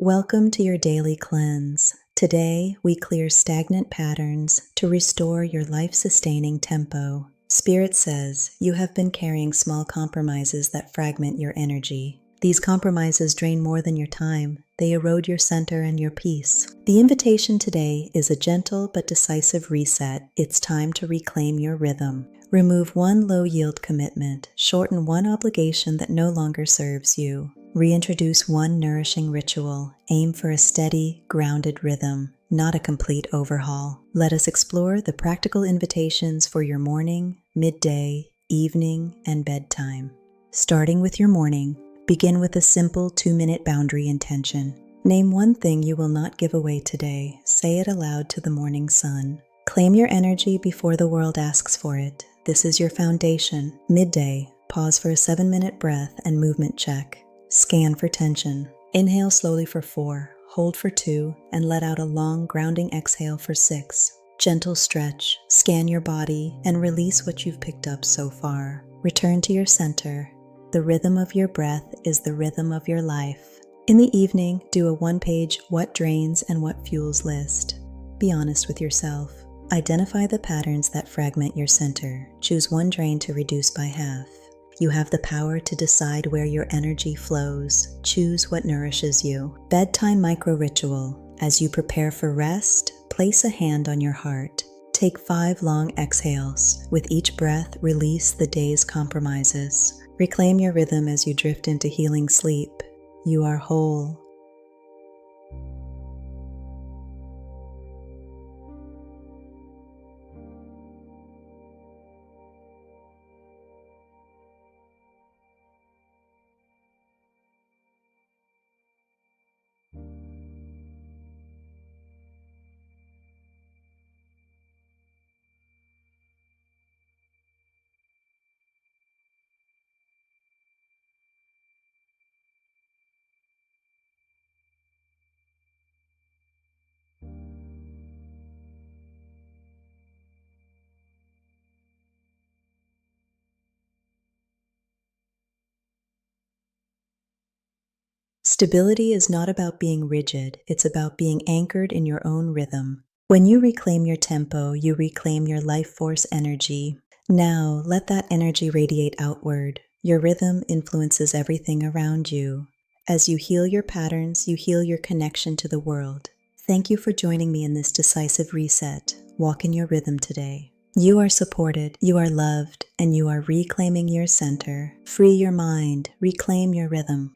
Welcome to your daily cleanse. Today, we clear stagnant patterns to restore your life-sustaining tempo. Spirit says you have been carrying small compromises that fragment your energy. These compromises drain more than your time. They erode your center and your peace. The invitation today is a gentle but decisive reset. It's time to reclaim your rhythm. Remove one low-yield commitment. Shorten one obligation that no longer serves you. Reintroduce one nourishing ritual. Aim for a steady, grounded rhythm, not a complete overhaul. Let us explore the practical invitations for your morning, midday, evening, and bedtime. Starting with your morning, begin with a simple 2-minute boundary intention. Name one thing you will not give away today. Say it aloud to the morning sun. Claim your energy before the world asks for it. This is your foundation. Midday, pause for a 7-minute breath and movement check. Scan for tension. Inhale slowly for 4, hold for 2, and let out a long grounding exhale for 6. Gentle stretch. Scan your body and release what you've picked up so far. Return to your center. The rhythm of your breath is the rhythm of your life. In the evening, do a 1-page what drains and what fuels list. Be honest with yourself. Identify the patterns that fragment your center. Choose one drain to reduce by half. You have the power to decide where your energy flows. Choose what nourishes you. Bedtime micro-ritual. As you prepare for rest, place a hand on your heart. Take 5 long exhales. With each breath, release the day's compromises. Reclaim your rhythm as you drift into healing sleep. You are whole. Stability is not about being rigid, it's about being anchored in your own rhythm. When you reclaim your tempo, you reclaim your life force energy. Now, let that energy radiate outward. Your rhythm influences everything around you. As you heal your patterns, you heal your connection to the world. Thank you for joining me in this decisive reset. Walk in your rhythm today. You are supported, you are loved, and you are reclaiming your center. Free your mind, reclaim your rhythm.